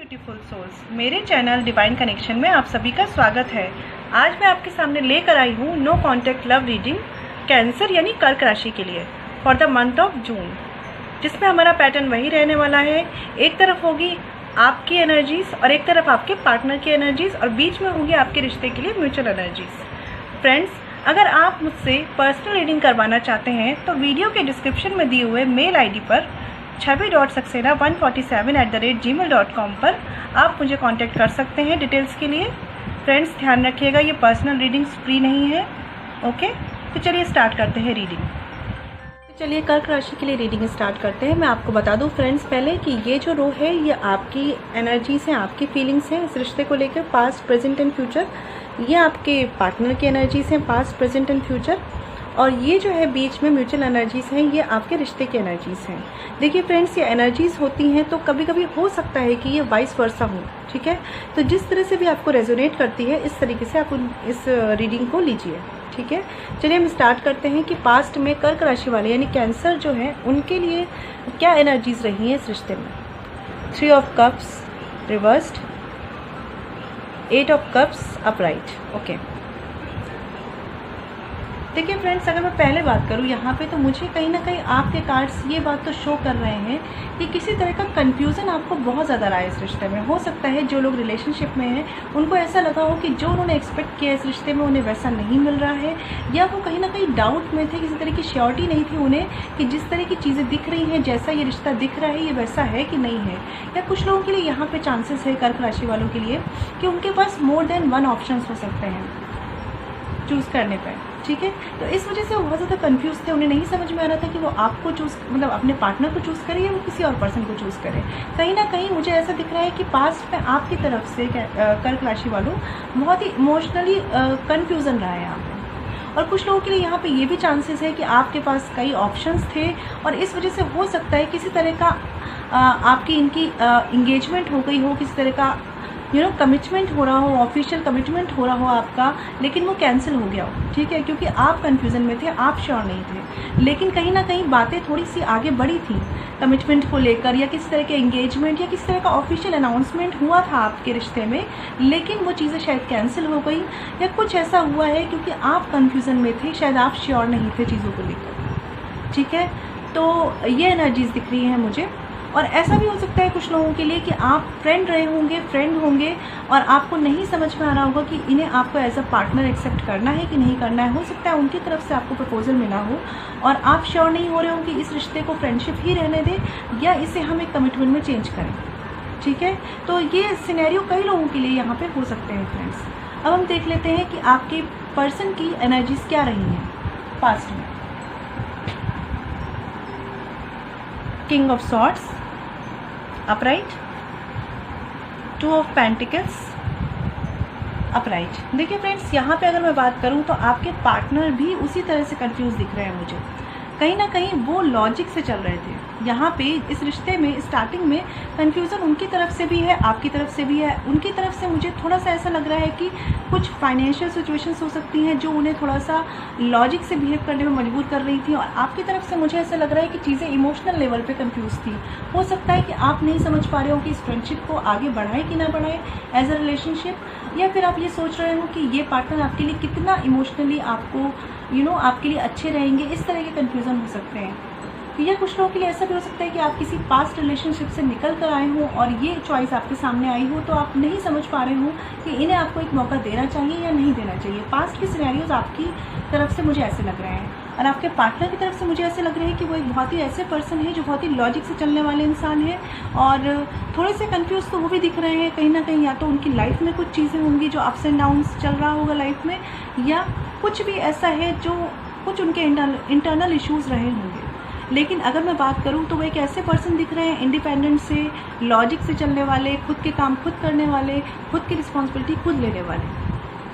Beautiful souls, मेरे channel divine connection में आप सभी का स्वागत है। आज मैं आपके सामने लेकर आई हूँ no contact love reading cancer यानी कर्क राशि के लिए for the month of June, जिसमें हमारा पैटर्न वही रहने वाला है। एक तरफ होगी आपकी एनर्जीज और एक तरफ आपके पार्टनर की एनर्जीज और बीच में होंगी आपके रिश्ते के लिए म्यूचुअल एनर्जीज। फ्रेंड्स, अगर आप मुझसे पर्सनल रीडिंग करवाना चाहते हैं तो वीडियो के डिस्क्रिप्शन में दिए हुए मेल आईडी पर chabi.saxena147@gmail.com पर आप मुझे कांटेक्ट कर सकते हैं डिटेल्स के लिए। फ्रेंड्स, ध्यान रखिएगा ये पर्सनल रीडिंग्स फ्री नहीं है। ओके, तो चलिए स्टार्ट करते हैं रीडिंग। तो चलिए कर्क राशि के लिए रीडिंग स्टार्ट करते हैं। मैं आपको बता दूं फ्रेंड्स पहले कि ये जो रो है ये आपकी एनर्जीज हैं, आपकी फीलिंग्स हैं इस रिश्ते को लेकर, पास्ट प्रेजेंट एंड फ्यूचर। ये आपके पार्टनर की एनर्जीज हैं, पास्ट प्रेजेंट एंड फ्यूचर। और ये जो है बीच में म्यूचुअल एनर्जीज हैं, ये आपके रिश्ते की एनर्जीज हैं। देखिए फ्रेंड्स, ये एनर्जीज होती हैं तो कभी कभी हो सकता है कि ये वाइस वर्सा हो, ठीक है। तो जिस तरह से भी आपको रेजोनेट करती है इस तरीके से आप इस रीडिंग को लीजिए, ठीक है। चलिए हम स्टार्ट करते हैं कि पास्ट में कर्क राशि वाले यानी कैंसर जो है उनके लिए क्या एनर्जीज रही हैं इस रिश्ते में। 3 of cups reversed, 8 of cups upright. Okay, देखिए फ्रेंड्स, अगर मैं पहले बात करूँ यहाँ पे तो मुझे कहीं ना कहीं आपके कार्ड्स ये बात तो शो कर रहे हैं कि किसी तरह का कंफ्यूजन आपको बहुत ज़्यादा रहा है इस रिश्ते में। हो सकता है जो लोग रिलेशनशिप में हैं उनको ऐसा लगा हो कि जो उन्होंने एक्सपेक्ट किया इस रिश्ते में उन्हें वैसा नहीं मिल रहा है, या वो कहीं ना कहीं डाउट में थे, किसी तरह की श्योरिटी नहीं थी उन्हें कि जिस तरह की चीज़ें दिख रही हैं, जैसा ये रिश्ता दिख रहा है ये वैसा है कि नहीं है। या कुछ लोगों के लिए यहाँ पर चांसेस है कर्क राशि वालों के लिए कि उनके पास मोर देन वन ऑप्शन हो सकते हैं चूज़ करने पर, ठीक है। तो इस वजह से वो बहुत ज़्यादा कंफ्यूज थे, उन्हें नहीं समझ में आ रहा था कि वो आपको चूज़ मतलब अपने पार्टनर को चूज़ करे या वो किसी और पर्सन को चूज़ करे। कहीं ना कहीं मुझे ऐसा दिख रहा है कि पास्ट में आपकी तरफ से कर्क राशि वालों बहुत ही इमोशनली कन्फ्यूज़न रहा है यहाँ पे। और कुछ लोगों के लिए यहाँ पे ये भी चांसेस है कि आपके पास कई ऑप्शंस थे और इस वजह से हो सकता है किसी तरह का आपकी इनकी इंगेजमेंट हो गई हो, किसी तरह का कमिटमेंट हो रहा हो, ऑफिशियल कमिटमेंट हो रहा हो आपका, लेकिन वो कैंसिल हो गया हो, ठीक है, क्योंकि आप कंफ्यूजन में थे, आप श्योर नहीं थे। लेकिन कहीं ना कहीं बातें थोड़ी सी आगे बढ़ी थी कमिटमेंट को लेकर, या किसी तरह के एंगेजमेंट या किसी तरह का ऑफिशियल अनाउंसमेंट हुआ था आपके रिश्ते में, लेकिन वो चीज़ें शायद कैंसिल हो गई या कुछ ऐसा हुआ है क्योंकि आप कंफ्यूजन में थे, शायद आप श्योर नहीं थे चीज़ों को लेकर, ठीक है। तो ये एनर्जीज दिख रही हैं मुझे। और ऐसा भी हो सकता है कुछ लोगों के लिए कि आप फ्रेंड होंगे और आपको नहीं समझ में आ रहा होगा कि इन्हें आपको एज अ पार्टनर एक्सेप्ट करना है कि नहीं करना है। हो सकता है उनकी तरफ से आपको प्रपोजल मिला हो और आप श्योर नहीं हो रहे हो कि इस रिश्ते को फ्रेंडशिप ही रहने दें या इसे हम एक कमिटमेंट में चेंज करें, ठीक है। तो ये सिनेरियो कई लोगों के लिए यहाँ पे हो सकते हैं फ्रेंड्स। अब हम देख लेते हैं कि आपके पर्सन की एनर्जीज क्या रही हैं पास्ट में। King of swords upright, 2 of pentacles upright. देखिए फ्रेंड्स, यहाँ पे अगर मैं बात करूँ तो आपके पार्टनर भी उसी तरह से कंफ्यूज दिख रहे हैं मुझे। कहीं ना कहीं वो लॉजिक से चल रहे थे यहाँ पे इस रिश्ते में। स्टार्टिंग में कंफ्यूजन उनकी तरफ से भी है, आपकी तरफ से भी है। उनकी तरफ से मुझे थोड़ा सा ऐसा लग रहा है कि कुछ फाइनेंशियल सिचुएशंस हो सकती हैं जो उन्हें थोड़ा सा लॉजिक से बिहेव करने में मजबूर कर रही थी, और आपकी तरफ से मुझे ऐसा लग रहा है कि चीज़ें इमोशनल लेवल पे कंफ्यूज थी। हो सकता है कि आप नहीं समझ पा रहे हो कि इस फ्रेंडशिप को आगे बढ़ाए कि ना बढ़ाए एज अ रिलेशनशिप, या फिर आप ये सोच रहे हो कि ये पार्टनर आपके लिए कितना इमोशनली आपको आपके लिए अच्छे रहेंगे। इस तरह के कन्फ्यूज़न हो सकते हैं। या कुछ लोगों के लिए ऐसा भी हो सकता है कि आप किसी पास्ट रिलेशनशिप से निकल कर आए हो और ये चॉइस आपके सामने आई हो, तो आप नहीं समझ पा रहे हो कि इन्हें आपको एक मौका देना चाहिए या नहीं देना चाहिए। पास्ट के सिनेरियोज आपकी तरफ से मुझे ऐसे लग रहे हैं, और आपके पार्टनर की तरफ से मुझे ऐसे लग रहे हैं कि वो एक बहुत ही ऐसे पर्सन है जो बहुत ही लॉजिक से चलने वाले इंसान है, और थोड़े से कंफ्यूज तो वो भी दिख रहे हैं कहीं ना कहीं। या तो उनकी लाइफ में कुछ चीज़ें होंगी जो अप्स एंड डाउन्स चल रहा होगा लाइफ में, या कुछ भी ऐसा है जो कुछ उनके इंटरनल इश्यूज़ रहे होंगे। लेकिन अगर मैं बात करूं तो वो एक ऐसे पर्सन दिख रहे हैं इंडिपेंडेंट से, लॉजिक से चलने वाले, खुद के काम खुद करने वाले, खुद की रिस्पॉन्सिबिलिटी खुद लेने वाले,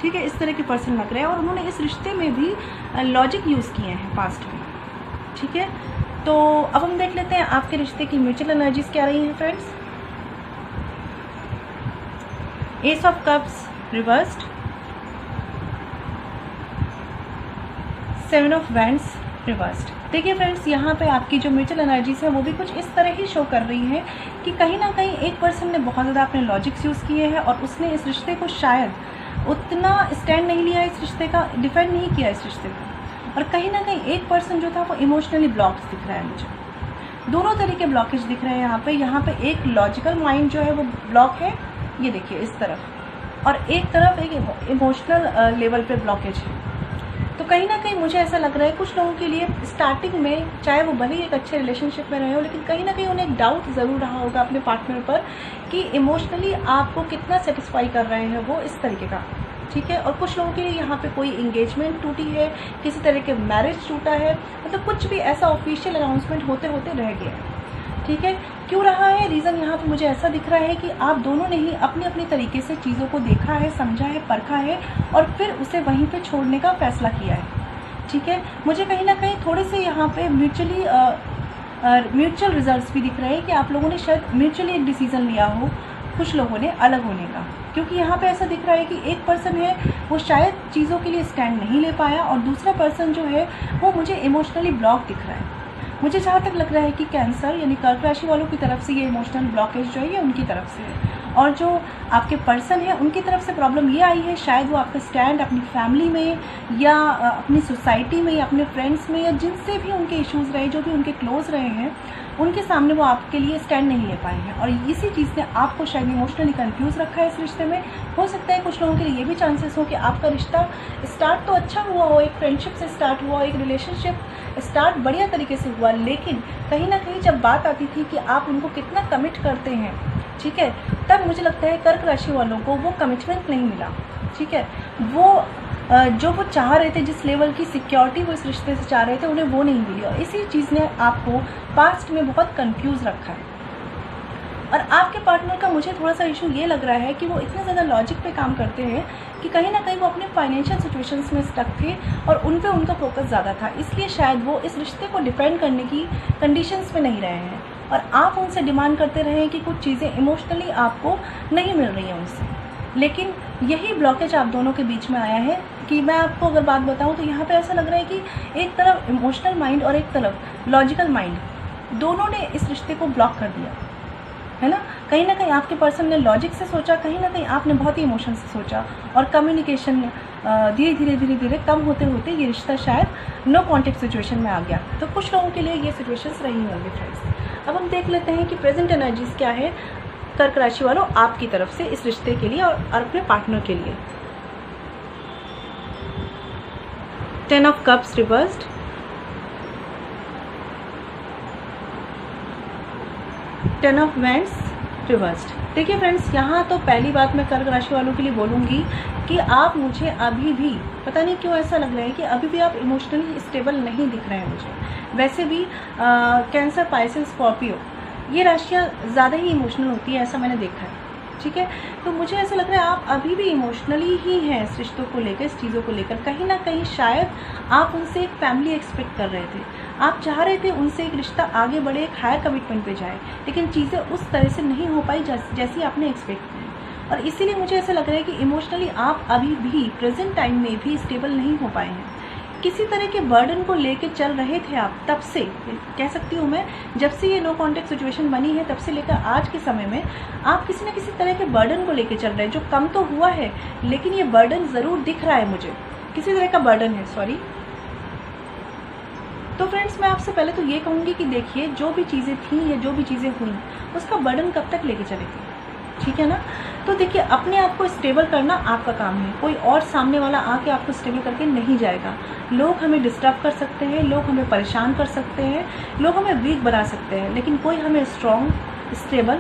ठीक है, इस तरह के पर्सन लग रहे हैं। और उन्होंने इस रिश्ते में भी लॉजिक यूज़ किए हैं पास्ट में, ठीक है। तो अब हम देख लेते हैं आपके रिश्ते की म्यूचुअल एनर्जीज क्या रही हैं friends. S of cups reversed, 7 of wands reversed. देखिए फ्रेंड्स, यहाँ पे आपकी जो म्यूचुअल एनर्जीज है वो भी कुछ इस तरह ही शो कर रही है कि कहीं ना कहीं एक पर्सन ने बहुत ज़्यादा अपने लॉजिक्स यूज़ किए हैं और उसने इस रिश्ते को शायद उतना स्टैंड नहीं लिया, इस रिश्ते का डिफेंड नहीं किया इस रिश्ते को, और कहीं ना कहीं एक पर्सन जो था वो इमोशनली ब्लॉक्ड दिख रहा है मुझे। दोनों तरह के ब्लॉकेज दिख रहे हैं यहाँ पे एक लॉजिकल माइंड जो है वो ब्लॉक है, ये देखिए इस तरफ, और एक तरफ एक इमोशनल लेवल पे ब्लॉकेज है। तो कहीं ना कहीं मुझे ऐसा लग रहा है कुछ लोगों के लिए स्टार्टिंग में, चाहे वो भले ही एक अच्छे रिलेशनशिप में रहे हो, लेकिन कहीं ना कहीं उन्हें एक डाउट ज़रूर रहा होगा अपने पार्टनर पर कि इमोशनली आपको कितना सेटिस्फाई कर रहे हैं वो, इस तरीके का, ठीक है। और कुछ लोगों के लिए यहाँ पे कोई इंगेजमेंट टूटी है, किसी तरह के मैरिज टूटा है, मतलब कुछ भी ऐसा ऑफिशियल अनाउंसमेंट होते होते रह गया है, ठीक है। क्यों रहा है रीज़न, यहाँ पे मुझे ऐसा दिख रहा है कि आप दोनों ने ही अपनी अपनी तरीके से चीज़ों को देखा है, समझा है, परखा है और फिर उसे वहीं पे छोड़ने का फैसला किया है, ठीक है। मुझे कहीं ना कहीं थोड़े से यहाँ पे म्यूचुअल रिजल्ट्स भी दिख रहे हैं कि आप लोगों ने शायद म्यूचुअली एक डिसीज़न लिया हो, कुछ लोगों ने अलग होने का, क्योंकि यहाँ पे ऐसा दिख रहा है कि एक पर्सन है वो शायद चीज़ों के लिए स्टैंड नहीं ले पाया और दूसरा पर्सन जो है वो मुझे इमोशनली ब्लॉक दिख रहा है। मुझे जहाँ तक लग रहा है कि कैंसर यानी कर्क राशि वालों की तरफ से ये इमोशनल ब्लॉकेज जो है ये उनकी तरफ से है, और जो आपके पर्सन है उनकी तरफ से प्रॉब्लम ये आई है, शायद वो आपका स्टैंड अपनी फैमिली में या अपनी सोसाइटी में या अपने फ्रेंड्स में या जिनसे भी उनके इश्यूज़ रहे, जो भी उनके क्लोज रहे हैं, उनके सामने वो आपके लिए स्टैंड नहीं ले पाए हैं और इसी चीज़ ने आपको शायद इमोशनली कंफ्यूज रखा है इस रिश्ते में। हो सकता है कुछ लोगों के लिए ये भी चांसेस हो कि आपका रिश्ता स्टार्ट तो अच्छा हुआ हो, एक फ्रेंडशिप से स्टार्ट हुआ, एक रिलेशनशिप स्टार्ट बढ़िया तरीके से हुआ, लेकिन कहीं ना कहीं जब बात आती थी कि आप उनको कितना कमिट करते हैं, ठीक है, तब मुझे लगता है कर्क राशि वालों को वो कमिटमेंट नहीं मिला, ठीक है। वो जो वो चाह रहे थे, जिस लेवल की सिक्योरिटी वो इस रिश्ते से चाह रहे थे, उन्हें वो नहीं मिली और इसी चीज़ ने आपको पास्ट में बहुत कंफ्यूज रखा है। और आपके पार्टनर का मुझे थोड़ा सा इशू ये लग रहा है कि वो इतने ज़्यादा लॉजिक पे काम करते हैं कि कहीं ना कहीं वो अपने फाइनेंशियल सिचुएशंस में स्टक थे और उन पे उनका फोकस ज़्यादा था, इसलिए शायद वो इस रिश्ते को डिपेंड करने की कंडीशंस में नहीं रहे हैं और आप उनसे डिमांड करते रहे कि कुछ चीज़ें इमोशनली आपको नहीं मिल रही हैं उनसे। लेकिन यही ब्लॉकेज आप दोनों के बीच में आया है कि मैं आपको अगर बात बताऊं तो यहाँ पे ऐसा लग रहा है कि एक तरफ इमोशनल माइंड और एक तरफ लॉजिकल माइंड, दोनों ने इस रिश्ते को ब्लॉक कर दिया है ना। कहीं ना कहीं आपके पर्सन ने लॉजिक से सोचा, कहीं ना कहीं आपने बहुत ही इमोशन से सोचा और कम्युनिकेशन धीरे धीरे कम होते होते ये रिश्ता शायद नो कॉन्टेक्ट सिचुएशन में आ गया। तो कुछ लोगों के लिए ये सिचुएशंस रही होंगी फ्रेंड्स। अब हम देख लेते हैं कि प्रेजेंट एनर्जीज क्या है कर्क राशि वालों आपकी तरफ से इस रिश्ते के लिए और अपने पार्टनर के लिए। 10 of cups reversed, 10 of wands reversed. देखिए फ्रेंड्स, यहाँ तो पहली बात मैं कर्क राशि वालों के लिए बोलूँगी कि आप मुझे अभी भी, पता नहीं क्यों ऐसा लग रहा है कि अभी भी आप इमोशनली स्टेबल नहीं दिख रहे हैं मुझे। वैसे भी कैंसर, पाइसेस, स्कॉर्पियो ये राशियाँ ज़्यादा ही इमोशनल होती है, ऐसा मैंने देखा है, ठीक है। तो मुझे ऐसा लग रहा है आप अभी भी इमोशनली ही हैं इस रिश्तों को लेकर, इस चीज़ों को लेकर। कहीं ना कहीं शायद आप उनसे एक फैमिली एक्सपेक्ट कर रहे थे, आप चाह रहे थे उनसे एक रिश्ता आगे बढ़े, एक हायर कमिटमेंट पे जाए, लेकिन चीज़ें उस तरह से नहीं हो पाई जैसी आपने एक्सपेक्ट की और इसीलिए मुझे ऐसा लग रहा है कि इमोशनली आप अभी भी प्रेजेंट टाइम में भी स्टेबल नहीं हो पाए हैं। किसी तरह के बर्डन को लेके चल रहे थे आप, तब से कह सकती हूँ मैं, जब से ये नो कॉन्टेक्ट सिचुएशन बनी है तब से लेकर आज के समय में आप किसी न किसी तरह के बर्डन को लेके चल रहे हैं, जो कम तो हुआ है लेकिन ये बर्डन ज़रूर दिख रहा है मुझे, किसी तरह का बर्डन है, सॉरी। तो फ्रेंड्स, मैं आपसे पहले तो ये कहूँगी कि देखिए, जो भी चीज़ें थी या जो भी चीज़ें हुई उसका बर्डन कब तक लेके चलेगी, ठीक है ना। तो देखिए, अपने आप को स्टेबल करना आपका काम है, कोई और सामने वाला आके आपको स्टेबल करके नहीं जाएगा। लोग हमें डिस्टर्ब कर सकते हैं, लोग हमें परेशान कर सकते हैं, लोग हमें वीक बना सकते हैं, लेकिन कोई हमें स्ट्रॉन्ग, स्टेबल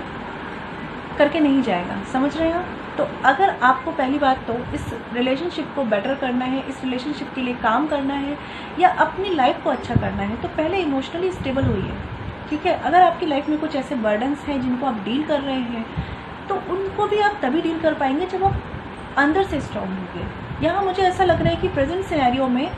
करके नहीं जाएगा, समझ रहे हैं आप। तो अगर आपको पहली बात तो इस रिलेशनशिप को बेटर करना है, इस रिलेशनशिप के लिए काम करना है या अपनी लाइफ को अच्छा करना है, तो पहले इमोशनली स्टेबल होइए, ठीक है। अगर आपकी लाइफ में कुछ ऐसे बर्डन्स हैं जिनको आप डील कर रहे हैं, तो उनको भी आप तभी डील कर पाएंगे जब आप अंदर से स्ट्रॉन्ग होंगे। यहाँ मुझे ऐसा लग रहा है कि प्रेजेंट सिनेरियो में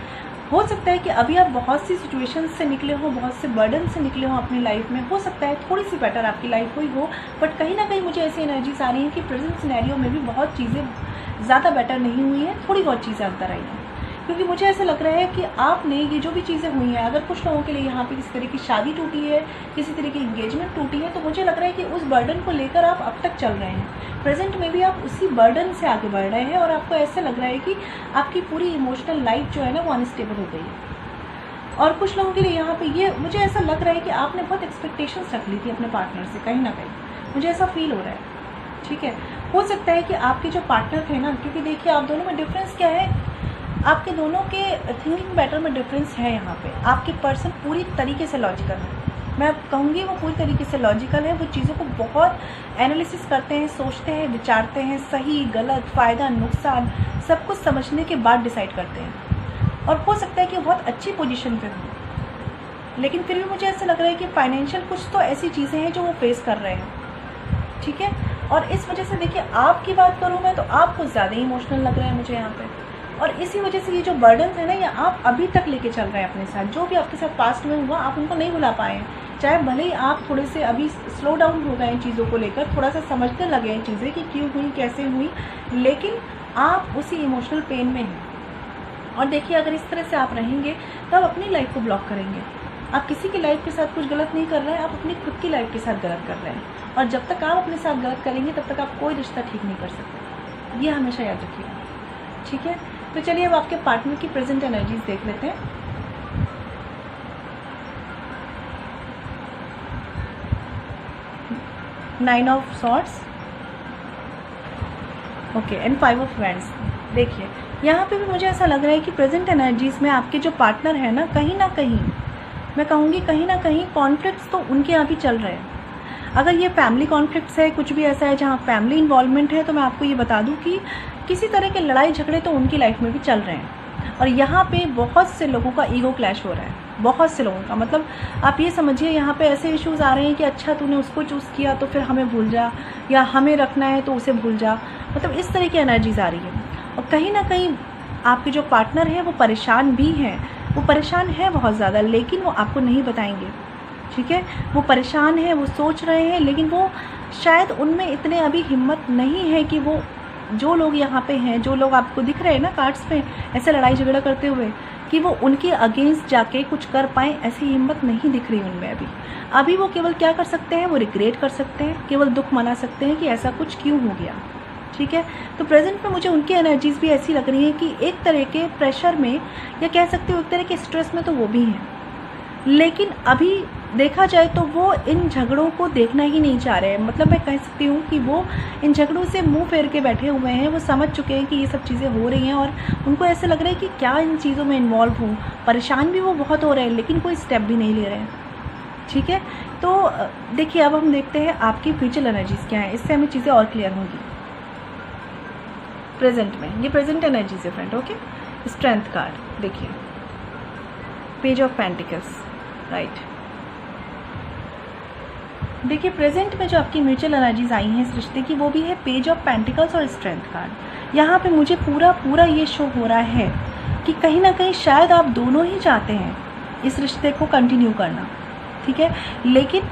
हो सकता है कि अभी आप बहुत सी सिचुएशंस से निकले हो, बहुत से बर्डन से निकले हो अपनी लाइफ में, हो सकता है थोड़ी सी बेटर आपकी लाइफ हुई हो, बट कहीं ना कहीं मुझे ऐसी एनर्जीज आ रही हैं कि प्रेजेंट सिनेरियो में भी बहुत चीज़ें ज़्यादा बेटर नहीं हुई हैं, थोड़ी बहुत चीज़ें अंतर आई हैं। क्योंकि मुझे ऐसा लग रहा है कि आपने ये जो भी चीज़ें हुई हैं, अगर कुछ लोगों के लिए यहाँ पे किसी तरह की शादी टूटी है, किसी तरह की इंगेजमेंट टूटी है, तो मुझे लग रहा है कि उस बर्डन को लेकर आप अब तक चल रहे हैं। प्रेजेंट में भी आप उसी बर्डन से आगे बढ़ रहे हैं और आपको ऐसा लग रहा है कि आपकी पूरी इमोशनल लाइफ जो है ना वो अनस्टेबल हो गई है। और कुछ लोगों के लिए यहाँ पे ये मुझे ऐसा लग रहा है कि आपने बहुत एक्सपेक्टेशंस रख ली थी अपने पार्टनर से, कहीं ना कहीं मुझे ऐसा फील हो रहा है। ठीक है, हो सकता है कि आपके जो पार्टनर थे ना, क्योंकि देखिए आप दोनों में डिफरेंस क्या है, आपके दोनों के थिंकिंग पैटर्न में डिफरेंस है। यहाँ पे आपके पर्सन पूरी तरीके से लॉजिकल है, मैं कहूँगी वो पूरी तरीके से लॉजिकल है। वो चीज़ों को बहुत एनालिसिस करते हैं, सोचते हैं, विचारते हैं, सही गलत, फ़ायदा नुकसान सब कुछ समझने के बाद डिसाइड करते हैं। और हो सकता है कि बहुत अच्छी पोजीशन पे हो, लेकिन फिर भी मुझे ऐसा लग रहा है कि फाइनेंशियल कुछ तो ऐसी चीज़ें हैं जो वो फेस कर रहे हैं। ठीक है, और इस वजह से देखिए आपकी बात करूँ मैं तो आप कुछ ज़्यादा ही इमोशनल लग रहे हैं मुझे यहाँ पे। और इसी वजह से ये जो बर्डन है ना, ये आप अभी तक लेके चल रहे हैं अपने साथ। जो भी आपके साथ पास्ट में हुआ आप उनको नहीं भुला पाए हैं, चाहे भले ही आप थोड़े से अभी स्लो डाउन हो गए हैं चीज़ों को लेकर, थोड़ा सा समझने लगे हैं चीज़ें कि क्यों हुई, कैसे हुई, लेकिन आप उसी इमोशनल पेन में हैं। और देखिए अगर इस तरह से आप रहेंगे तो आप अपनी लाइफ को ब्लॉक करेंगे। आप किसी की लाइफ के साथ कुछ गलत नहीं कर रहे हैं, आप अपनी खुद की लाइफ के साथ गलत कर रहे हैं। और जब तक आप अपने साथ गलत करेंगे तब तक आप कोई रिश्ता ठीक नहीं कर सकते, ये हमेशा याद रखिएगा। ठीक है, तो चलिए अब आपके पार्टनर की प्रेजेंट एनर्जीज देख लेते हैं। Nine of swords, okay, and 5 of wands. देखिए यहाँ पे भी मुझे ऐसा लग रहा है कि प्रेजेंट एनर्जीज में आपके जो पार्टनर है ना कहीं मैं कहूँगी कहीं ना कहीं कॉन्फ्लिक्ट्स तो उनके यहाँ भी चल रहे हैं। अगर ये फैमिली कॉन्फ्लिक्ट्स है, कुछ भी ऐसा है जहाँ फैमिली इन्वॉल्वमेंट है, तो मैं आपको ये बता दूँ कि किसी तरह के लड़ाई झगड़े तो उनकी लाइफ में भी चल रहे हैं। और यहाँ पे बहुत से लोगों का ईगो क्लैश हो रहा है, बहुत से लोगों का। मतलब आप ये समझिए यहाँ पे ऐसे इश्यूज़ आ रहे हैं कि अच्छा तूने उसको चूज़ किया तो फिर हमें भूल जा, या हमें रखना है तो उसे भूल जा, मतलब इस तरह की एनर्जीज आ रही है। और कहीं ना कहीं आपके जो पार्टनर हैं वो परेशान भी हैं, वो परेशान है बहुत ज़्यादा, लेकिन वो आपको नहीं बताएंगे। ठीक है, वो परेशान है, वो सोच रहे हैं, लेकिन वो शायद उनमें इतने अभी हिम्मत नहीं है कि वो जो लोग यहाँ पे हैं, जो लोग आपको दिख रहे हैं ना कार्ड्स पे ऐसे लड़ाई झगड़ा करते हुए, कि वो उनके अगेंस्ट जाके कुछ कर पाएँ, ऐसी हिम्मत नहीं दिख रही उनमें अभी वो केवल क्या कर सकते हैं, वो रिग्रेट कर सकते हैं, केवल दुख मना सकते हैं कि ऐसा कुछ क्यों हो गया। ठीक है, तो प्रेजेंट में मुझे उनकी एनर्जीज भी ऐसी लग रही है कि एक तरह के प्रेशर में, या कह सकते हो एक तरह के स्ट्रेस में तो वो भी हैं, लेकिन अभी देखा जाए तो वो इन झगड़ों को देखना ही नहीं चाह रहे हैं। मतलब मैं कह सकती हूँ कि वो इन झगड़ों से मुंह फेर के बैठे हुए हैं। वो समझ चुके हैं कि ये सब चीज़ें हो रही हैं और उनको ऐसा लग रहा है कि क्या इन चीज़ों में इन्वॉल्व हूँ। परेशान भी वो बहुत हो रहे हैं, लेकिन कोई स्टेप भी नहीं ले रहे हैं। ठीक है, तो देखिए अब हम देखते हैं आपकी फ्यूचर एनर्जीज क्या है, इससे हमें चीज़ें और क्लियर होंगी। प्रेजेंट में ये प्रेजेंट एनर्जीज है फ्रेंड। ओके, स्ट्रेंथ कार्ड देखिए, पेज ऑफ पेंटिकल्स, राइट। देखिए प्रेजेंट में जो आपकी म्यूचुअल एनर्जीज आई हैं इस रिश्ते की, वो भी है पेज ऑफ पेंटिकल्स और स्ट्रेंथ कार्ड। यहाँ पे मुझे पूरा ये शो हो रहा है कि कहीं ना कहीं शायद आप दोनों ही चाहते हैं इस रिश्ते को कंटिन्यू करना। ठीक है, लेकिन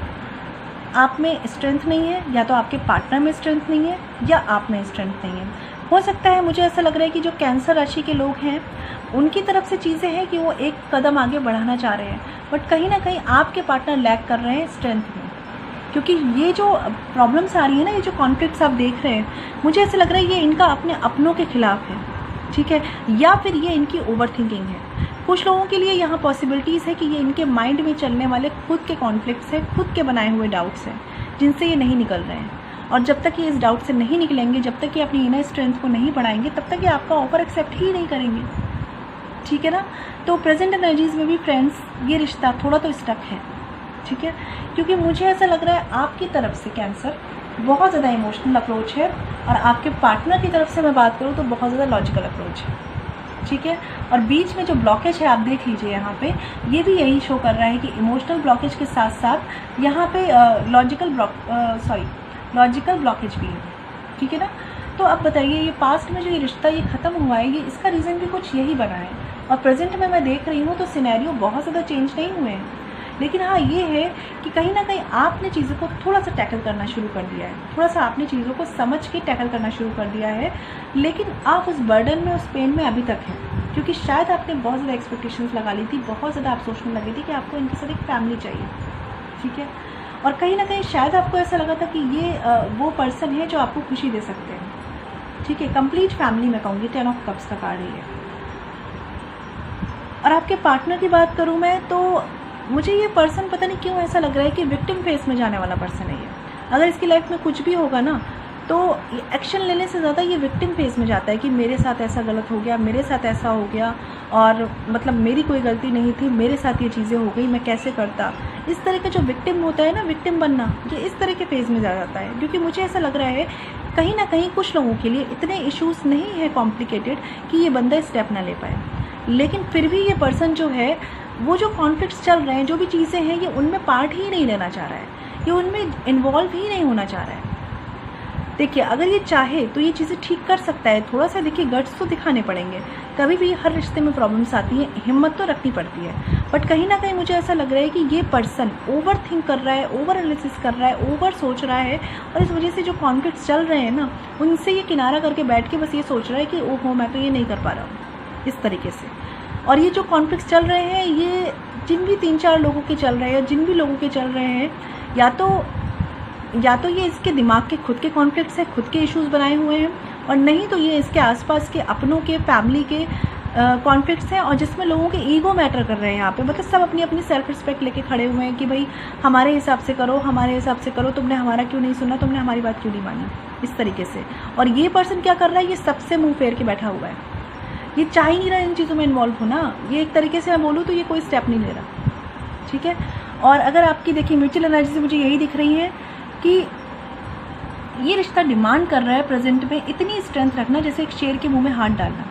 आप में स्ट्रेंथ नहीं है, या तो आपके पार्टनर में स्ट्रेंथ नहीं है, या आप में स्ट्रेंथ नहीं है। हो सकता है, मुझे ऐसा लग रहा है कि जो कैंसर राशि के लोग हैं उनकी तरफ से चीज़ें हैं कि वो एक कदम आगे बढ़ाना चाह रहे हैं, बट कहीं ना कहीं आपके पार्टनर लैक कर रहे हैं स्ट्रेंथ में। क्योंकि ये जो प्रॉब्लम्स आ रही है ना, ये जो कॉन्फ्लिक्ट्स आप देख रहे हैं, मुझे ऐसा लग रहा है ये इनका अपने अपनों के खिलाफ है। ठीक है, या फिर ये इनकी ओवर थिंकिंग है। कुछ लोगों के लिए यहाँ पॉसिबिलिटीज़ है कि ये इनके माइंड में चलने वाले खुद के कॉन्फ्लिक्ट्स हैं, खुद के बनाए हुए डाउट्स हैं जिनसे ये नहीं निकल रहे हैं। और जब तक ये इस डाउट से नहीं निकलेंगे, जब तक ये अपनी इनर स्ट्रेंथ को नहीं बढ़ाएंगे, तब तक ये आपका ऑफर एक्सेप्ट ही नहीं करेंगे। ठीक है ना, तो प्रेजेंट एनर्जीज में भी फ्रेंड्स ये रिश्ता थोड़ा तो स्टक है। ठीक है, क्योंकि मुझे ऐसा लग रहा है आपकी तरफ से कैंसर बहुत ज़्यादा इमोशनल अप्रोच है, और आपके पार्टनर की तरफ से मैं बात करूँ तो बहुत ज़्यादा लॉजिकल अप्रोच है। ठीक है, और बीच में जो ब्लॉकेज है आप देख लीजिए यहाँ पे, ये भी यही शो कर रहा है कि इमोशनल ब्लॉकेज के साथ साथ यहाँ पे लॉजिकल ब्लॉकेज भी है। ठीक है ना, तो अब बताइए ये पास्ट में जो ये रिश्ता ये ख़त्म हुआ है, ये इसका रीज़न भी कुछ यही बना है। और प्रेजेंट में मैं देख रही हूँ तो सिनेरियो बहुत ज़्यादा चेंज नहीं हुए हैं। लेकिन हाँ ये है कि कहीं ना कहीं आपने चीज़ों को थोड़ा सा टैकल करना शुरू कर दिया है, थोड़ा सा आपने चीज़ों को समझ के टैकल करना शुरू कर दिया है, लेकिन आप उस बर्डन में, उस पेन में अभी तक हैं, क्योंकि शायद आपने बहुत ज़्यादा एक्सपेक्टेशंस लगा ली थी, बहुत ज़्यादा आप सोचने लगे थे कि आपको इनके साथ एक फैमिली चाहिए, ठीक है। और कहीं ना कहीं शायद आपको ऐसा लगा था कि ये वो पर्सन है जो आपको खुशी दे सकते हैं, ठीक है। कंप्लीट फैमिली मैं कहूँगी, 10 ऑफ कप्स का कार्ड है। और आपके पार्टनर की बात करूँ मैं तो मुझे ये पर्सन पता नहीं क्यों ऐसा लग रहा है कि विक्टिम फेस में जाने वाला पर्सन है ये। अगर इसकी लाइफ में कुछ भी होगा ना तो एक्शन लेने से ज़्यादा ये विक्टिम फेस में जाता है कि मेरे साथ ऐसा गलत हो गया, मेरे साथ ऐसा हो गया, और मतलब मेरी कोई गलती नहीं थी, मेरे साथ ये चीज़ें हो गई, मैं कैसे करता। इस तरह का जो विक्टिम होता है ना, विक्टिम बनना, ये इस तरह के फेज़ में जा जाता है। क्योंकि मुझे ऐसा लग रहा है कहीं ना कहीं कुछ लोगों के लिए इतने इश्यूज़ नहीं है कॉम्प्लिकेटेड कि ये बंदा स्टेप ना ले पाए, लेकिन फिर भी ये पर्सन जो है वो जो कॉन्फ्लिक्ट्स चल रहे हैं, जो भी चीज़ें हैं, ये उनमें पार्ट ही नहीं लेना चाह रहा है, ये उनमें इन्वॉल्व ही नहीं होना चाह रहा है। देखिए अगर ये चाहे तो ये चीज़ें ठीक कर सकता है, थोड़ा सा देखिए गट्स तो दिखाने पड़ेंगे। कभी भी हर रिश्ते में प्रॉब्लम्स आती हैं, हिम्मत तो रखनी पड़ती है, बट कहीं ना कहीं मुझे ऐसा लग रहा है कि ये पर्सन ओवर थिंक कर रहा है, ओवर एनालिसिस कर रहा है, ओवर सोच रहा है, और इस वजह से जो कॉन्फ्लिक्ट्स चल रहे हैं ना, उनसे ये किनारा करके बैठ के बस ये सोच रहा है कि ओहो मैं तो ये नहीं कर पा रहा हूँ, इस तरीके से। और ये जो कॉन्फ्लिक्ट्स चल रहे हैं, ये जिन भी 3-4 लोगों के चल रहे हैं, जिन भी लोगों के चल रहे हैं, या तो ये इसके दिमाग के खुद के कॉन्फ्लिक्ट्स हैं, खुद के इश्यूज़ बनाए हुए हैं, और नहीं तो ये इसके आसपास के अपनों के, फैमिली के कॉन्फ्लिक्ट्स हैं, और जिसमें लोगों के ईगो मैटर कर रहे हैं यहाँ पे। मतलब सब अपनी अपनी सेल्फ रिस्पेक्ट लेके खड़े हुए हैं कि भाई हमारे हिसाब से करो, हमारे हिसाब से करो, तुमने हमारा क्यों नहीं सुना, तुमने हमारी बात क्यों नहीं मानी, इस तरीके से। और ये पर्सन क्या कर रहा है, ये सबसे मुँह फेर के बैठा हुआ है, ये चाह ही नहीं रहा इन चीज़ों में इन्वॉल्व होना। ये एक तरीके से मैं बोलूँ तो ये कोई स्टेप नहीं ले रहा, ठीक है। और अगर आपकी देखिए म्यूचुअल एनर्जी से मुझे यही दिख रही है कि ये रिश्ता डिमांड कर रहा है प्रेजेंट में इतनी स्ट्रेंथ रखना जैसे एक शेर के मुंह में हाथ डालना,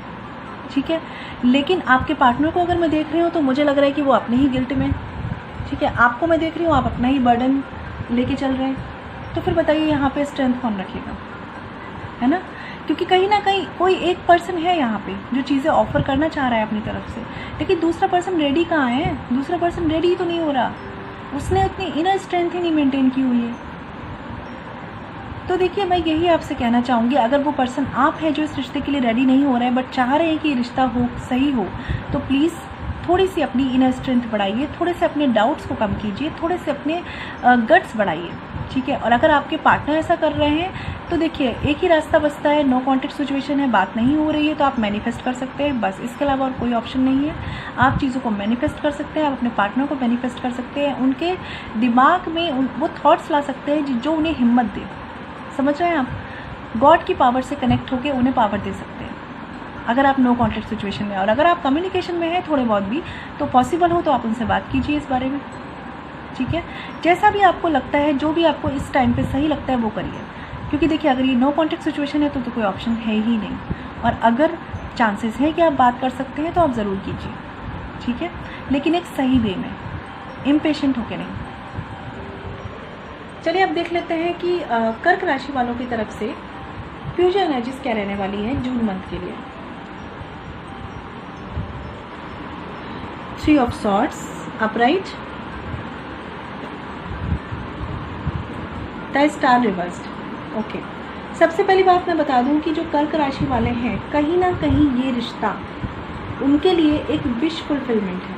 ठीक है। लेकिन आपके पार्टनर को अगर मैं देख रही हूँ तो मुझे लग रहा है कि वो अपने ही गिल्ट में, ठीक है। आपको मैं देख रही हूँ आप अपना ही बर्डन लेके चल रहे हैं, तो फिर बताइए यहाँ पे स्ट्रेंथ कौन रखेगा, है ना। क्योंकि कहीं ना कहीं कोई एक पर्सन है यहाँ पे जो चीज़ें ऑफर करना चाह रहा है अपनी तरफ से, लेकिन दूसरा पर्सन रेडी कहाँ है, दूसरा पर्सन रेडी ही तो नहीं हो रहा, उसने उतनी इनर स्ट्रेंथ ही नहीं मेंटेन की हुई है। तो देखिए मैं यही आपसे कहना चाहूँगी, अगर वो पर्सन आप है जो इस रिश्ते के लिए रेडी नहीं हो रहे हैं बट चाह रहे हैं कि ये रिश्ता हो, सही हो, तो प्लीज़ थोड़ी सी अपनी इनर स्ट्रेंथ बढ़ाइए, थोड़े से अपने डाउट्स को कम कीजिए, थोड़े से अपने गट्स बढ़ाइए, ठीक है। और अगर आपके पार्टनर ऐसा कर रहे हैं तो देखिए एक ही रास्ता बचता है, नो कॉन्टेक्ट सिचुएशन है, बात नहीं हो रही है, तो आप मैनिफेस्ट कर सकते हैं, बस इसके अलावा और कोई ऑप्शन नहीं है। आप चीज़ों को मैनिफेस्ट कर सकते हैं, आप अपने पार्टनर को मैनिफेस्ट कर सकते हैं, उनके दिमाग में वो थॉट्स ला सकते हैं जो उन्हें हिम्मत दे, समझ रहे हैं आप। गॉड की पावर से कनेक्ट होकर उन्हें पावर दे सकते हैं अगर आप नो कॉन्टेक्ट सिचुएशन में। और अगर आप कम्युनिकेशन में हैं थोड़े बहुत भी, तो पॉसिबल हो तो आप उनसे बात कीजिए इस बारे में, ठीक है। जैसा भी आपको लगता है, जो भी आपको इस टाइम पे सही लगता है वो करिए, क्योंकि देखिए अगर ये नो कॉन्टेक्ट सिचुएशन है तो कोई ऑप्शन है ही नहीं, और अगर चांसेस है कि आप बात कर सकते हैं तो आप ज़रूर कीजिए, ठीक है, लेकिन एक सही वे में, इम्पेशेंट होकर नहीं। चलिए अब देख लेते हैं कि कर्क राशि वालों की तरफ से फ्यूचर एनर्जीज क्या रहने वाली हैं जून मंथ के लिए। 3 of swords upright, the star reversed. Okay, सबसे पहली बात मैं बता दूं कि जो कर्क राशि वाले हैं, कहीं ना कहीं ये रिश्ता उनके लिए एक विश फुलफिलमेंट है,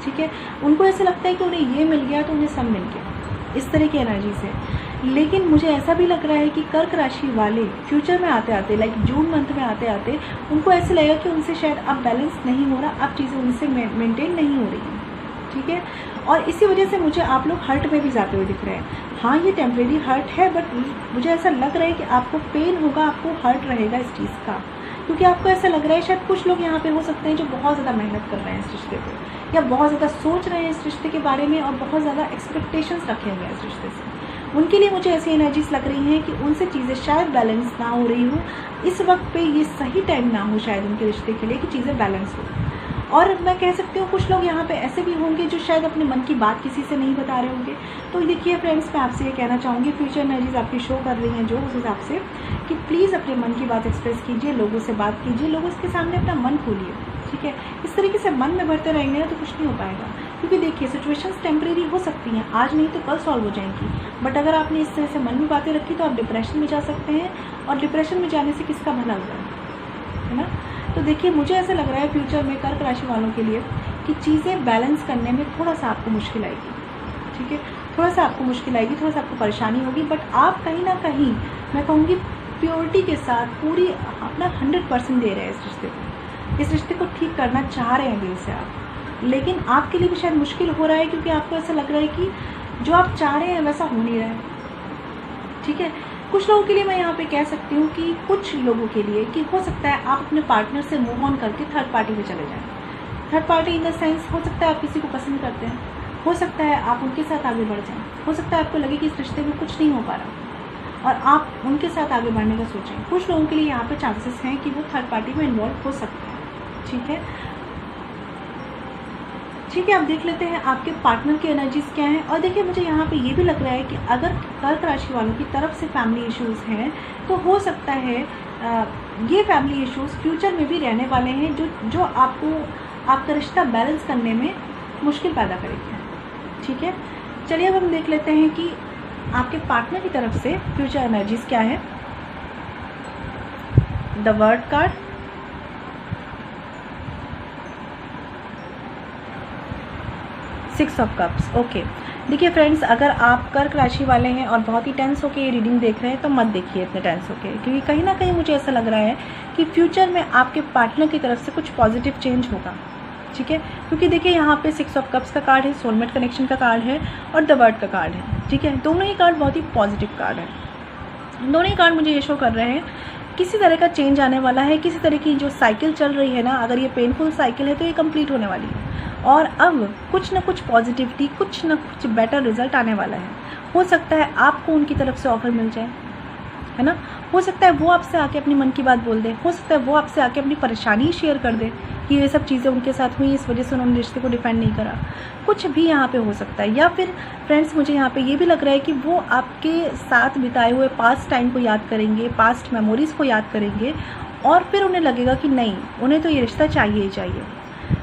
ठीक है। उनको ऐसा लगता है कि उन्हें ये मिल गया तो उन्हें सब मिल गया, इस तरह की एनर्जी से। लेकिन मुझे ऐसा भी लग रहा है कि कर्क राशि वाले फ्यूचर में आते आते, लाइक जून मंथ में आते आते, उनको ऐसे लगेगा कि उनसे शायद अब बैलेंस नहीं हो रहा, अब चीज़ें उनसे मेंटेन नहीं हो रही हैं, ठीक है। और इसी वजह से मुझे आप लोग हर्ट में भी जाते हुए दिख रहे हैं। हाँ ये टेम्परेरी हर्ट है, बट मुझे ऐसा लग रहा है कि आपको पेन होगा, आपको हर्ट रहेगा इस चीज़ का, क्योंकि आपको ऐसा लग रहा है शायद कुछ लोग यहाँ पे हो सकते हैं जो बहुत ज़्यादा मेहनत कर रहे हैं इस रिश्ते पे, या बहुत ज़्यादा सोच रहे हैं इस रिश्ते के बारे में, और बहुत ज़्यादा एक्सपेक्टेशंस रखे हुए हैं इस रिश्ते से। उनके लिए मुझे ऐसी एनर्जीज लग रही हैं कि उनसे चीज़ें शायद बैलेंस ना हो रही हो, इस वक्त पे ये सही टाइम ना हो शायद उनके रिश्ते के लिए कि चीज़ें बैलेंस हो। और मैं कह सकती हूँ कुछ लोग यहाँ पे ऐसे भी होंगे जो शायद अपने मन की बात किसी से नहीं बता रहे होंगे। तो देखिए फ्रेंड्स, मैं आपसे ये कहना चाहूँगी, फ्यूचर एनर्जीज आपकी शो कर रही हैं जो उस हिसाब से, कि प्लीज़ अपने मन की बात एक्सप्रेस कीजिए, लोगों से बात कीजिए, लोगों के सामने अपना मन खोलिए, ठीक है। इस तरीके से मन में भरते रहेंगे ना तो कुछ नहीं हो पाएगा, क्योंकि देखिए सिचुएशंस टेम्परेरी हो सकती हैं, आज नहीं तो कल सॉल्व हो जाएंगी, बट अगर आपने इस तरह से मन में बातें रखी तो आप डिप्रेशन में जा सकते हैं, और डिप्रेशन में जाने से किसका भला हुआ है ना। तो देखिए मुझे ऐसा लग रहा है फ्यूचर में कर्क राशि वालों के लिए कि चीज़ें बैलेंस करने में थोड़ा सा आपको मुश्किल आएगी, ठीक है, थोड़ा सा आपको मुश्किल आएगी, थोड़ा सा आपको परेशानी होगी, बट आप कहीं ना कहीं मैं कहूँगी प्योरिटी के साथ पूरी अपना 100% दे रहे हैं इस रिश्ते को, इस रिश्ते को ठीक करना चाह रहे हैं दिल से आप। लेकिन आपके लिए भी शायद मुश्किल हो रहा है, क्योंकि आपको ऐसा लग रहा है कि जो आप चाह रहे हैं वैसा हो नहीं रहा है, ठीक है। कुछ लोगों के लिए मैं यहाँ पे कह सकती हूँ कि कुछ लोगों के लिए कि हो सकता है आप अपने पार्टनर से मूव ऑन करके थर्ड पार्टी में चले जाएं। Third party in the sense, हो सकता है आप किसी को पसंद करते हैं, हो सकता है आप उनके साथ आगे बढ़ जाएं, हो सकता है आपको लगे कि इस रिश्ते में कुछ नहीं हो पा रहा और आप उनके साथ आगे बढ़ने का सोचें। कुछ लोगों के लिए यहाँ पे चांसेस हैं कि वो थर्ड पार्टी में इन्वॉल्व हो सकते हैं, ठीक है। ठीक है, आप देख लेते हैं आपके पार्टनर की एनर्जीज क्या हैं। और देखिए मुझे यहाँ पे ये भी लग रहा है कि अगर कर्क राशि वालों की तरफ से फैमिली इश्यूज़ हैं तो हो सकता है ये फैमिली इश्यूज़ फ्यूचर में भी रहने वाले हैं, जो आपको आपका रिश्ता बैलेंस करने में मुश्किल पैदा करेगी, ठीक है। चलिए अब हम देख लेते हैं कि आपके पार्टनर की तरफ से फ्यूचर एनर्जीज क्या है। The world card, six of cups. Okay, देखिए फ्रेंड्स, अगर आप कर्क राशि वाले हैं और बहुत ही टेंस होकर ये रीडिंग देख रहे हैं तो मत देखिए इतने टेंस होकर, क्योंकि कहीं ना कहीं मुझे ऐसा लग रहा है कि फ्यूचर में आपके पार्टनर की तरफ से कुछ पॉजिटिव चेंज होगा, ठीक है। क्योंकि देखिए यहाँ पे सिक्स ऑफ कप्स का कार्ड है, सोलमेट कनेक्शन का कार्ड है और द वर्ल्ड का कार्ड है, ठीक है। दोनों ही कार्ड बहुत ही पॉजिटिव कार्ड है। दोनों ही कार्ड मुझे ये शो कर रहे हैं किसी तरह का चेंज आने वाला है, किसी तरह की जो साइकिल चल रही है ना, अगर ये पेनफुल साइकिल है तो ये कंप्लीट होने वाली है और अब कुछ ना कुछ पॉजिटिविटी, कुछ ना कुछ बेटर रिजल्ट आने वाला है। हो सकता है आपको उनकी तरफ से ऑफर मिल जाए, है ना। हो सकता है वो आपसे आके अपनी मन की बात बोल दे, हो सकता है वो आपसे आके अपनी परेशानी शेयर कर दे कि ये सब चीज़ें उनके साथ हुई, इस वजह से उन्होंने रिश्ते को डिफेंड नहीं करा, कुछ भी यहाँ पे हो सकता है। या फिर फ्रेंड्स मुझे यहाँ पे ये भी लग रहा है कि वो आपके साथ बिताए हुए पास्ट टाइम को याद करेंगे, पास्ट मेमोरीज़ को याद करेंगे और फिर उन्हें लगेगा कि नहीं, उन्हें तो ये रिश्ता चाहिए ही चाहिए।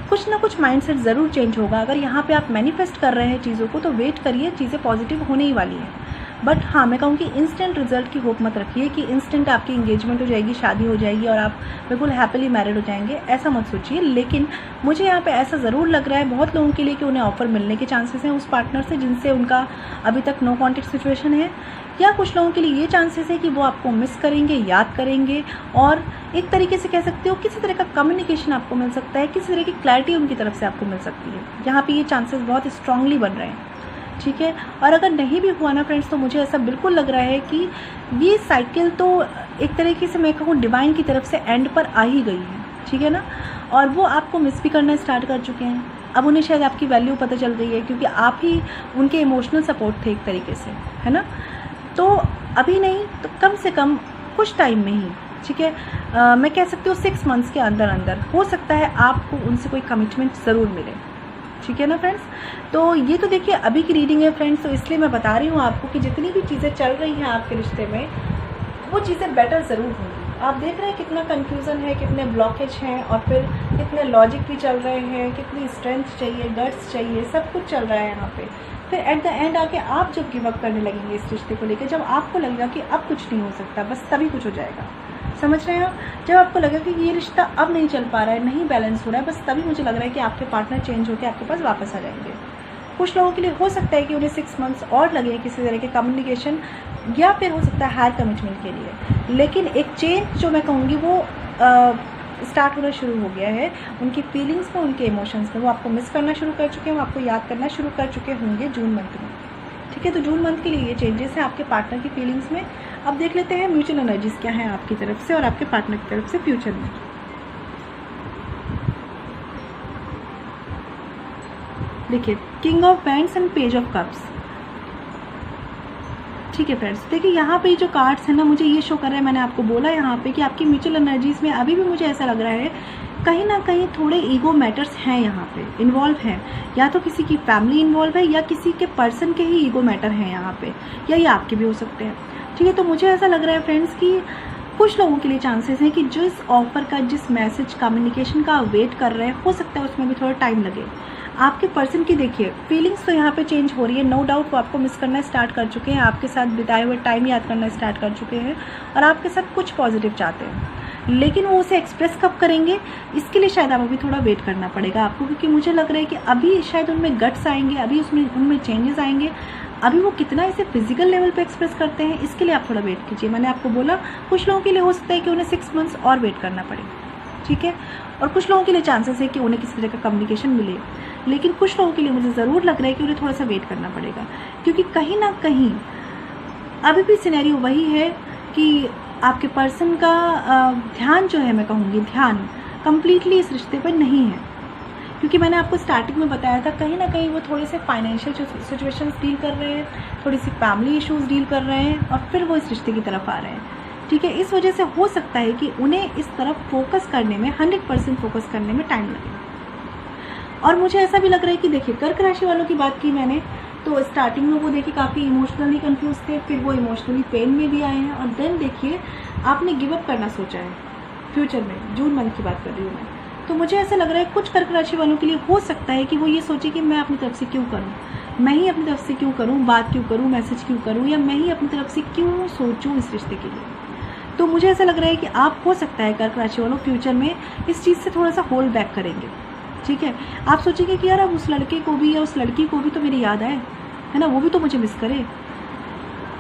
कुछ ना कुछ माइंडसेट ज़रूर चेंज होगा। अगर यहाँ पे आप मैनिफेस्ट कर रहे हैं चीज़ों को तो वेट करिए, चीज़ें पॉजिटिव होने ही वाली हैं। बट हाँ, मैं कहूँगी इंस्टेंट रिजल्ट की होप मत रखिए कि इंस्टेंट आपकी इंगेजमेंट हो जाएगी, शादी हो जाएगी और आप बिल्कुल हैप्पीली मैरिड हो जाएंगे, ऐसा मत सोचिए। लेकिन मुझे यहाँ पे ऐसा ज़रूर लग रहा है बहुत लोगों के लिए कि उन्हें ऑफ़र मिलने के चांसेस हैं उस पार्टनर से जिनसे उनका अभी तक नो कॉन्टैक्ट सिचुएशन है, या कुछ लोगों के लिए ये चांसेस है कि वो आपको मिस करेंगे, याद करेंगे और एक तरीके से कह सकते हो किसी तरह का कम्युनिकेशन आपको मिल सकता है, किसी तरह की क्लैरिटी उनकी तरफ से आपको मिल सकती है। यहाँ पे ये चांसेस बहुत स्ट्रांगली बन रहे हैं, ठीक है। और अगर नहीं भी हुआ ना फ्रेंड्स, तो मुझे ऐसा बिल्कुल लग रहा है कि ये साइकिल तो एक तरीके से मैं कहूँ डिवाइन की तरफ से एंड पर आ ही गई है, ठीक है ना। और वो आपको मिस भी करना स्टार्ट कर चुके हैं। अब उन्हें शायद आपकी वैल्यू पता चल गई है क्योंकि आप ही उनके इमोशनल सपोर्ट थे एक तरीके से, है ना। तो अभी नहीं तो कम से कम कुछ टाइम में ही, ठीक है, मैं कह सकती हूँ 6 मंथ्स के अंदर अंदर हो सकता है आपको उनसे कोई कमिटमेंट ज़रूर मिले, ठीक है ना फ्रेंड्स। तो ये तो देखिए अभी की रीडिंग है फ्रेंड्स, तो इसलिए मैं बता रही हूँ आपको कि जितनी भी चीज़ें चल रही हैं आपके रिश्ते में वो चीज़ें बेटर ज़रूर होंगी। आप देख रहे हैं कितना कंफ्यूजन है, कितने ब्लॉकेज हैं और फिर कितने लॉजिक भी चल रहे हैं, कितनी स्ट्रेंथ चाहिए, गट्स चाहिए, सब कुछ चल रहा है यहाँ पे। फिर एट द एंड आके आप जब गिव अप करने लगेंगे इस रिश्ते को लेकर, जब आपको लगेगा कि अब कुछ नहीं हो सकता, बस तभी कुछ हो जाएगा, समझ रहे हैं आप। जब आपको लगे कि ये रिश्ता अब नहीं चल पा रहा है, नहीं बैलेंस हो रहा है, बस तभी मुझे लग रहा है कि आपके पार्टनर चेंज होकर आपके पास वापस आ जाएंगे। कुछ लोगों के लिए हो सकता है कि उन्हें 6 मंथ्स और लगे किसी तरह के कम्युनिकेशन, या फिर हो सकता है हायर कमिटमेंट के लिए। लेकिन एक चेंज जो मैं कहूँगी वो स्टार्ट होना शुरू हो गया है उनकी फीलिंग्स में, उनके इमोशंस में। वो आपको मिस करना शुरू कर चुके हैं, वो आपको याद करना शुरू कर चुके होंगे जून मंथ में, ठीक है। तो जून मंथ के लिए ये चेंजेस हैं आपके पार्टनर की फीलिंग्स में। अब देख लेते हैं म्यूचुअल एनर्जीज क्या है आपकी तरफ से और आपके पार्टनर की तरफ से फ्यूचर में। देखिए king of bands and page of cups, ठीक है फ्रेंड्स। देखिए यहाँ पे जो कार्ड्स हैं ना, मुझे ये शो कर रहा है, मैंने आपको बोला यहाँ पे कि आपकी म्यूचुअल एनर्जीज में अभी भी मुझे ऐसा लग रहा है कहीं ना कहीं थोड़े ईगो मैटर्स हैं यहाँ पे इन्वॉल्व हैं, या तो किसी की फैमिली इन्वॉल्व है या किसी के पर्सन के ही ईगो मैटर हैं यहाँ पे, या ये आपके भी हो सकते हैं, ठीक है। तो मुझे ऐसा लग रहा है फ्रेंड्स कि कुछ लोगों के लिए चांसेस हैं कि जिस ऑफर का, जिस मैसेज कम्युनिकेशन का वेट कर रहे हैं, हो सकता है उसमें भी थोड़ा टाइम लगे। आपके पर्सन की देखिए फीलिंग्स तो यहाँ पे चेंज हो रही है, नो डाउट वो आपको मिस करना स्टार्ट कर चुके हैं, आपके साथ बिताए हुए टाइम याद करना स्टार्ट कर चुके हैं और आपके साथ कुछ पॉजिटिव चाहते हैं, लेकिन वो उसे एक्सप्रेस कब करेंगे इसके लिए शायद आप अभी थोड़ा वेट करना पड़ेगा आपको, क्योंकि मुझे लग रहा है कि अभी शायद उनमें गट्स आएंगे, अभी उनमें चेंजेस आएंगे। अभी वो कितना इसे फिजिकल लेवल पे एक्सप्रेस करते हैं इसके लिए आप थोड़ा वेट कीजिए। मैंने आपको बोला कुछ लोगों के लिए हो सकता है कि उन्हें 6 मंथ्स और वेट करना पड़े, ठीक है, और कुछ लोगों के लिए चांसेस है कि उन्हें किसी तरह का कम्युनिकेशन मिले, लेकिन कुछ लोगों के लिए मुझे ज़रूर लग रहा है कि उन्हें थोड़ा सा वेट करना पड़ेगा, क्योंकि कहीं ना कहीं अभी भी सिनेरियो वही है कि आपके पर्सन का ध्यान जो है, मैं कहूँगी ध्यान कम्प्लीटली इस रिश्ते पर नहीं है, क्योंकि मैंने आपको स्टार्टिंग में बताया था कहीं ना कहीं वो थोड़े से फाइनेंशियल सिचुएशंस डील कर रहे हैं, थोड़ी सी फैमिली इश्यूज़ डील कर रहे हैं और फिर वो इस रिश्ते की तरफ आ रहे हैं, ठीक है। इस वजह से हो सकता है कि उन्हें इस तरफ फोकस करने में 100% फोकस करने में टाइम लगे। और मुझे ऐसा भी लग रहा है कि देखिए कर्क राशि वालों की बात की मैंने, तो स्टार्टिंग में वो देखिए काफ़ी इमोशनली कंफ्यूज थे, फिर वो इमोशनली पेन में भी आए हैं और देन देखिए आपने गिव अप करना सोचा है फ्यूचर में, जून मंथ की बात कर रही हूँ मैं। तो मुझे ऐसा लग रहा है कुछ कर्क राशि वालों के लिए हो सकता है कि वो ये सोचे कि मैं अपनी तरफ से क्यों करूँ, मैं ही अपनी तरफ से क्यों करूँ, बात क्यों करूँ, मैसेज क्यों करूँ, या मैं ही अपनी तरफ से क्यों सोचूँ इस रिश्ते के लिए। तो मुझे ऐसा लग रहा है कि आप हो सकता है कर्क राशि वालों फ्यूचर में इस चीज़ से थोड़ा सा होल्ड बैक करेंगे, ठीक है। आप सोचेंगे कि यार अब उस लड़के को भी या उस लड़की को भी तो मेरी याद आए, है ना, वो भी तो मुझे मिस करे।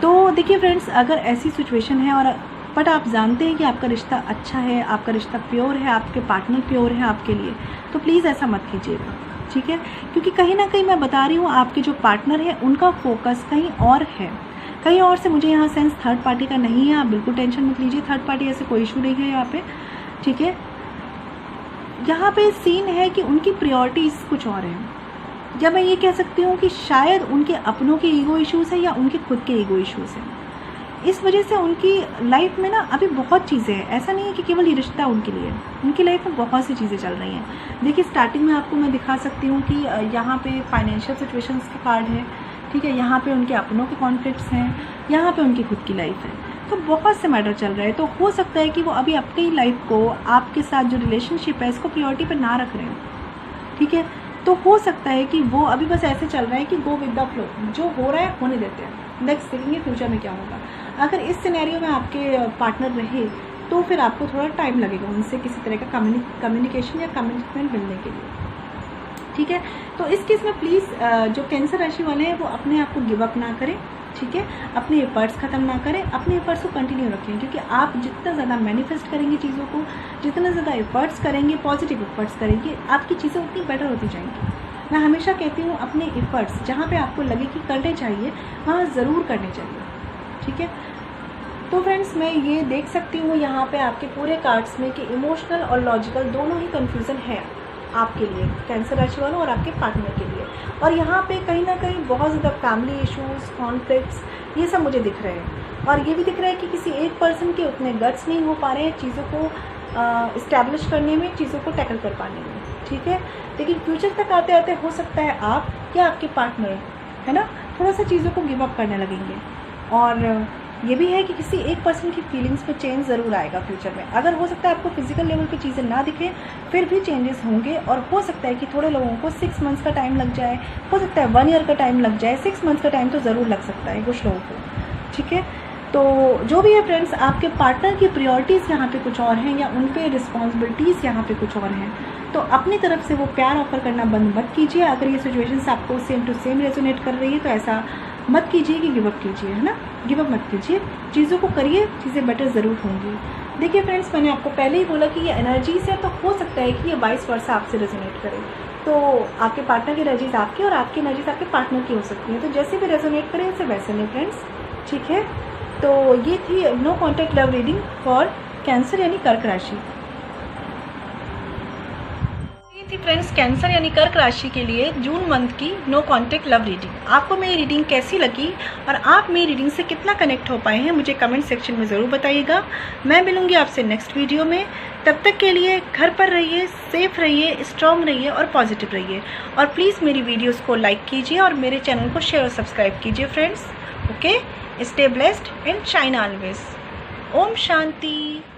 तो देखिए फ्रेंड्स, अगर ऐसी सिचुएशन है और बट आप जानते हैं कि आपका रिश्ता अच्छा है, आपका रिश्ता प्योर है, आपके पार्टनर प्योर है आपके लिए, तो प्लीज़ ऐसा मत कीजिएगा, ठीक है। क्योंकि कहीं ना कहीं मैं बता रही हूँ आपके जो पार्टनर है उनका फोकस कहीं और है, कहीं और से। मुझे यहाँ सेंस थर्ड पार्टी का नहीं है, आप बिल्कुल टेंशन मत लीजिए, थर्ड पार्टी ऐसे कोई इशू नहीं है यहाँ पे, ठीक है। यहाँ पे सीन है कि उनकी प्रायोरिटीज़ कुछ और हैं, या मैं ये कह सकती हूँ कि शायद उनके अपनों के ईगो इश्यूज़ हैं या उनके खुद के ईगो इश्यूज़ हैं। इस वजह से उनकी लाइफ में ना अभी बहुत चीज़ें हैं, ऐसा नहीं है कि केवल ये रिश्ता उनके लिए, उनकी लाइफ में बहुत सी चीज़ें चल रही हैं। देखिए स्टार्टिंग में आपको मैं दिखा सकती हूँ कि यहाँ पे फाइनेंशियल सिचुएशंस के कार्ड है, ठीक है, यहाँ पे उनके अपनों के कॉन्फ्लिक्ट्स हैं, यहाँ पे उनकी खुद की लाइफ है, तो बहुत से मैटर चल रहे हैं। तो हो सकता है कि वो अभी अपनी लाइफ को, आपके साथ जो रिलेशनशिप है इसको प्रायोरिटी पर ना रख रहे हो, ठीक है। तो हो सकता है कि वो अभी बस ऐसे चल रहा है कि गो विद द फ्लो, जो हो रहा है होने देते हैं, नेक्स्ट देखेंगे फ्यूचर में क्या होगा। अगर इस सिनेरियो में आपके पार्टनर रहे तो फिर आपको थोड़ा टाइम लगेगा उनसे किसी तरह का कम्युनिकेशन या कमिटमेंट मिलने के लिए, ठीक है। तो इस केस में प्लीज़ जो कैंसर राशि वाले हैं वो अपने आप को गिव अप ना करें, ठीक है, अपने एफर्ट्स ख़त्म ना करें, अपने एफर्ट्स को कंटिन्यू रखें, क्योंकि आप जितना ज़्यादा मैनिफेस्ट करेंगे चीज़ों को, जितना ज़्यादा एफर्ट्स करेंगे, पॉजिटिव एफर्ट्स करेंगे, आपकी चीज़ें उतनी बेटर होती जाएंगी। मैं हमेशा कहती हूँ अपने एफर्ट्स जहाँ पे आपको लगे कि करने चाहिए वहाँ ज़रूर करने चाहिए, ठीक है। तो फ्रेंड्स मैं ये देख सकती हूँ यहाँ पे आपके पूरे कार्ड्स में कि इमोशनल और लॉजिकल दोनों ही कन्फ्यूज़न है आपके लिए, कैंसर राशि वालों और आपके पार्टनर के लिए। और यहाँ पे कहीं ना कहीं बहुत ज़्यादा फैमिली इश्यूज़, कॉन्फ्लिक्ट्स, ये सब मुझे दिख रहे हैं। और ये भी दिख रहा है कि किसी एक पर्सन के उतने गट्स नहीं हो पा रहे हैं चीज़ों को इस्टेब्लिश करने में, चीज़ों को टैकल कर पाने में, ठीक है। लेकिन फ्यूचर तक आते आते हो सकता है आप या आपके पार्टनर, है ना, थोड़ा सा चीज़ों को गिव अप करने लगेंगे। और ये भी है कि किसी एक पर्सन की फीलिंग्स पे चेंज ज़रूर आएगा फ्यूचर में। अगर हो सकता है आपको फिजिकल लेवल पे चीज़ें ना दिखें, फिर भी चेंजेस होंगे। और हो सकता है कि थोड़े लोगों को 6 मंथ्स का टाइम लग जाए, हो सकता है 1 ईयर का टाइम लग जाए, 6 मंथ्स का टाइम तो ज़रूर लग सकता है कुछ लोगों को, ठीक है। तो जो भी है फ्रेंड्स, आपके पार्टनर की प्रायोरिटीज़ यहाँ पे कुछ और हैं या उन पे रिस्पॉन्सिबिलिटीज़ यहाँ पे कुछ और हैं, तो अपनी तरफ से वो प्यार ऑफर करना बंद मत कीजिए। अगर ये सिचुएशंस आपको सेम टू सेम रेजोनेट कर रही है तो ऐसा मत कीजिए कि गिव अप कीजिए, है ना, गिव अप मत कीजिए, चीज़ों को करिए, चीज़ें बेटर ज़रूर होंगी। देखिए फ्रेंड्स, मैंने आपको पहले ही बोला कि ये एनर्जीज है, तो हो सकता है कि ये वाइस वर्सा आपसे रेजोनेट करे। तो आपके पार्टनर की एनर्जीज आपकी और आपकी एनर्जीज आपके पार्टनर की हो सकती है, तो जैसे भी रेजोनेट करें उसे वैसे नहीं फ्रेंड्स, ठीक है। तो ये थी no contact love reading for cancer यानी कर्क राशि। ये थी फ्रेंड्स कैंसर यानी कर्क राशि के लिए जून मंथ की नो कॉन्टैक्ट लव रीडिंग। आपको मेरी रीडिंग कैसी लगी और आप मेरी रीडिंग से कितना कनेक्ट हो पाए हैं मुझे कमेंट सेक्शन में ज़रूर बताइएगा। मैं मिलूंगी आपसे नेक्स्ट वीडियो में। तब तक के लिए घर पर रहिए, सेफ रहिए, स्ट्रॉन्ग रहिए और पॉजिटिव रहिए। और प्लीज़ मेरी वीडियोज़ को लाइक कीजिए और मेरे चैनल को शेयर और सब्सक्राइब कीजिए friends. Okay, stay blessed and shine always. Om Shanti.